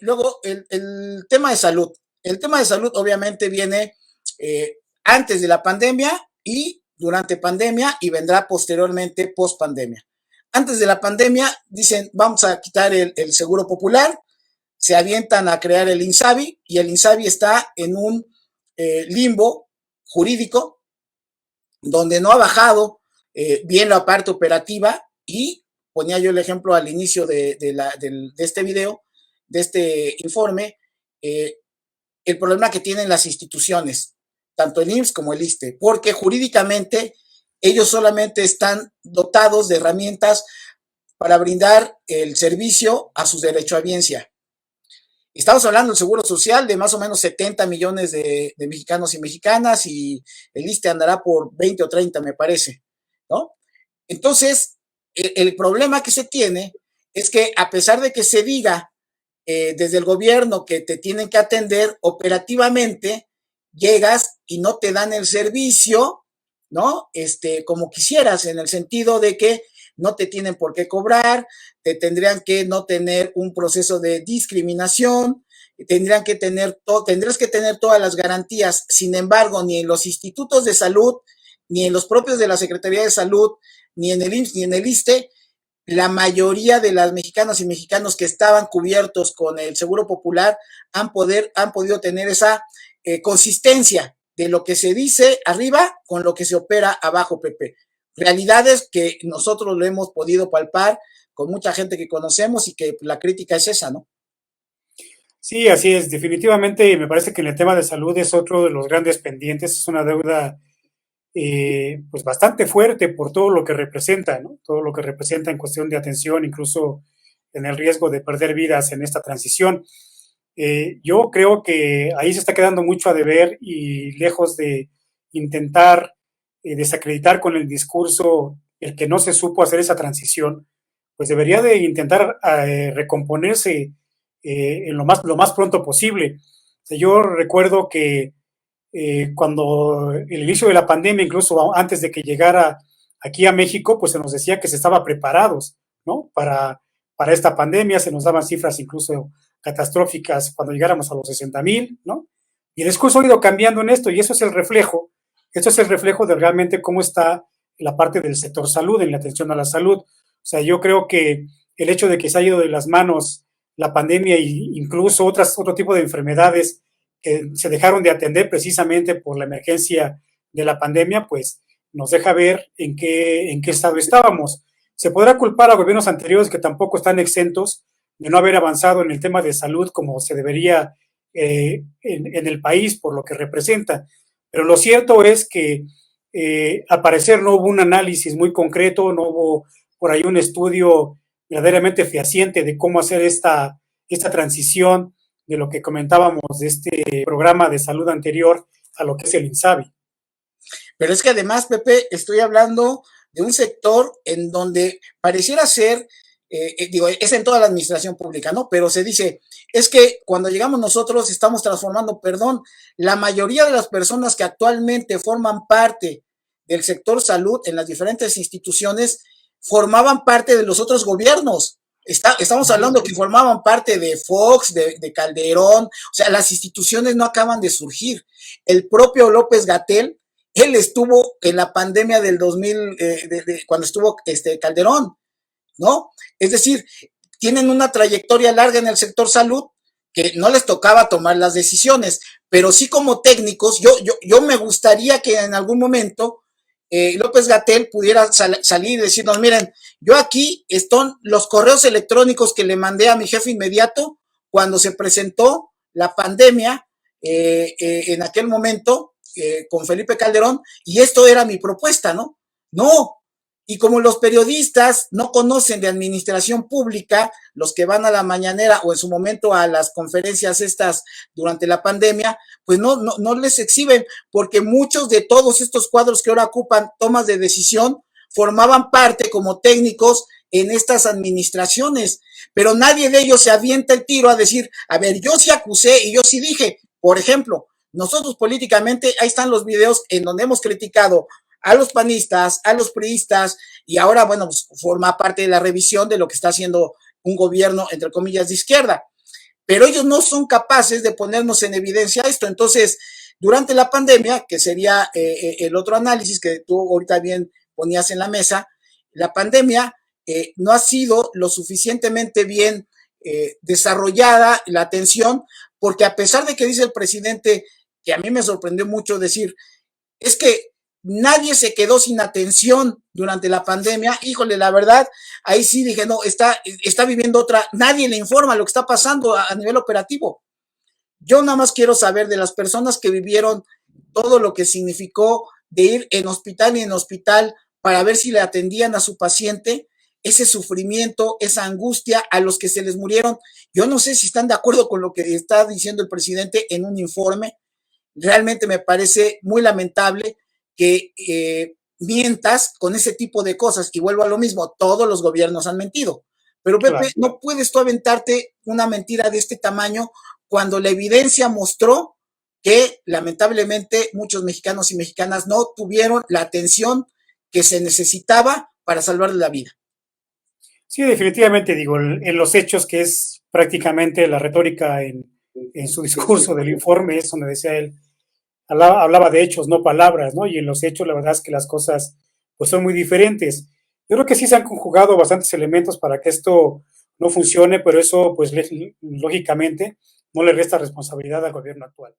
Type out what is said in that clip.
luego el tema de salud. El tema de salud obviamente viene antes de la pandemia y durante pandemia y vendrá posteriormente post pandemia. Antes de la pandemia dicen vamos a quitar el seguro popular, se avientan a crear el INSABI y el INSABI está en un limbo jurídico donde no ha bajado bien la parte operativa y ponía yo el ejemplo al inicio de este video, de este informe, el problema que tienen las instituciones, tanto el IMSS como el ISSSTE, porque jurídicamente ellos solamente están dotados de herramientas para brindar el servicio a sus derechohabiencia. Estamos hablando del Seguro Social de más o menos 70 millones de mexicanos y mexicanas y el ISSSTE andará por 20 o 30, me parece, ¿no? Entonces, el problema que se tiene es que a pesar de que se diga desde el gobierno que te tienen que atender operativamente, llegas y no te dan el servicio, ¿no? Como quisieras, en el sentido de que no te tienen por qué cobrar, te tendrían que no tener un proceso de discriminación, tendrías que tener todas las garantías. Sin embargo, ni en los institutos de salud, ni en los propios de la Secretaría de Salud, ni en el IMSS, ni en el ISSSTE, la mayoría de las mexicanas y mexicanos que estaban cubiertos con el Seguro Popular han podido tener esa consistencia de lo que se dice arriba con lo que se opera abajo, Pepe. Realidades que nosotros lo hemos podido palpar con mucha gente que conocemos y que la crítica es esa, ¿no? Sí, así es. Definitivamente me parece que en el tema de salud es otro de los grandes pendientes. Es una deuda pues bastante fuerte por todo lo que representa, ¿no? Todo lo que representa en cuestión de atención, incluso en el riesgo de perder vidas en esta transición. Yo creo que ahí se está quedando mucho a deber y lejos de intentar desacreditar con el discurso el que no se supo hacer esa transición, pues debería de intentar recomponerse en lo más pronto posible. O sea, yo recuerdo que cuando el inicio de la pandemia, incluso antes de que llegara aquí a México, pues se nos decía que se estaba preparados, ¿no? Para esta pandemia, se nos daban cifras incluso catastróficas cuando llegáramos a los 60,000, ¿no? Y el discurso ha ido cambiando en esto y esto es el reflejo de realmente cómo está la parte del sector salud, en la atención a la salud. O sea, yo creo que el hecho de que se ha ido de las manos la pandemia e incluso otro tipo de enfermedades que se dejaron de atender precisamente por la emergencia de la pandemia, pues nos deja ver en qué estado estábamos. Se podrá culpar a gobiernos anteriores que tampoco están exentos de no haber avanzado en el tema de salud como se debería en el país por lo que representa. Pero lo cierto es que al parecer no hubo un análisis muy concreto, no hubo por ahí un estudio verdaderamente fehaciente de cómo hacer esta transición de lo que comentábamos de este programa de salud anterior a lo que es el INSABI. Pero es que además, Pepe, estoy hablando de un sector en donde pareciera ser, digo, es en toda la administración pública, ¿no? Pero se dice, es que cuando llegamos nosotros estamos transformando, perdón, la mayoría de las personas que actualmente forman parte del sector salud en las diferentes instituciones formaban parte de los otros gobiernos. Estamos hablando que formaban parte de Fox, de Calderón, o sea, las instituciones no acaban de surgir. El propio López Gatell, él estuvo en la pandemia del 2000, cuando estuvo Calderón, ¿no? Es decir, tienen una trayectoria larga en el sector salud que no les tocaba tomar las decisiones, pero sí como técnicos, yo me gustaría que en algún momento López Gatell pudiera salir y decirnos, miren, yo aquí están los correos electrónicos que le mandé a mi jefe inmediato cuando se presentó la pandemia en aquel momento con Felipe Calderón, y esto era mi propuesta, ¿no? No, y como los periodistas no conocen de administración pública, los que van a la mañanera o en su momento a las conferencias estas durante la pandemia, pues no les exhiben, porque muchos de todos estos cuadros que ahora ocupan tomas de decisión formaban parte como técnicos en estas administraciones, pero nadie de ellos se avienta el tiro a decir, a ver, yo sí acusé y yo sí dije, por ejemplo, nosotros políticamente, ahí están los videos en donde hemos criticado a los panistas, a los priistas, y ahora, bueno, pues forma parte de la revisión de lo que está haciendo un gobierno, entre comillas, de izquierda. pero ellos no son capaces de ponernos en evidencia esto. Entonces, durante la pandemia, que sería el otro análisis que tú ahorita bien ponías en la mesa, la pandemia no ha sido lo suficientemente bien desarrollada la atención, porque a pesar de que dice el presidente, que a mí me sorprendió mucho decir, es que nadie se quedó sin atención durante la pandemia. Híjole, la verdad, ahí sí dije, no, está viviendo otra, nadie le informa lo que está pasando a nivel operativo. Yo nada más quiero saber de las personas que vivieron todo lo que significó de ir en hospital y en hospital para ver si le atendían a su paciente, ese sufrimiento, esa angustia, a los que se les murieron. Yo no sé si están de acuerdo con lo que está diciendo el presidente en un informe. Realmente me parece muy lamentable que mientas con ese tipo de cosas. Y vuelvo a lo mismo, todos los gobiernos han mentido. Pero Pepe, Claro. no puedes tú aventarte una mentira de este tamaño cuando la evidencia mostró que lamentablemente muchos mexicanos y mexicanas no tuvieron la atención que se necesitaba para salvarle la vida. Sí, definitivamente, digo, en los hechos, que es prácticamente la retórica en su discurso del informe, es donde decía él, hablaba de hechos, no palabras, ¿no? Y en los hechos la verdad es que las cosas pues son muy diferentes. Yo creo que sí se han conjugado bastantes elementos para que esto no funcione, pero eso pues lógicamente no le resta responsabilidad al gobierno actual.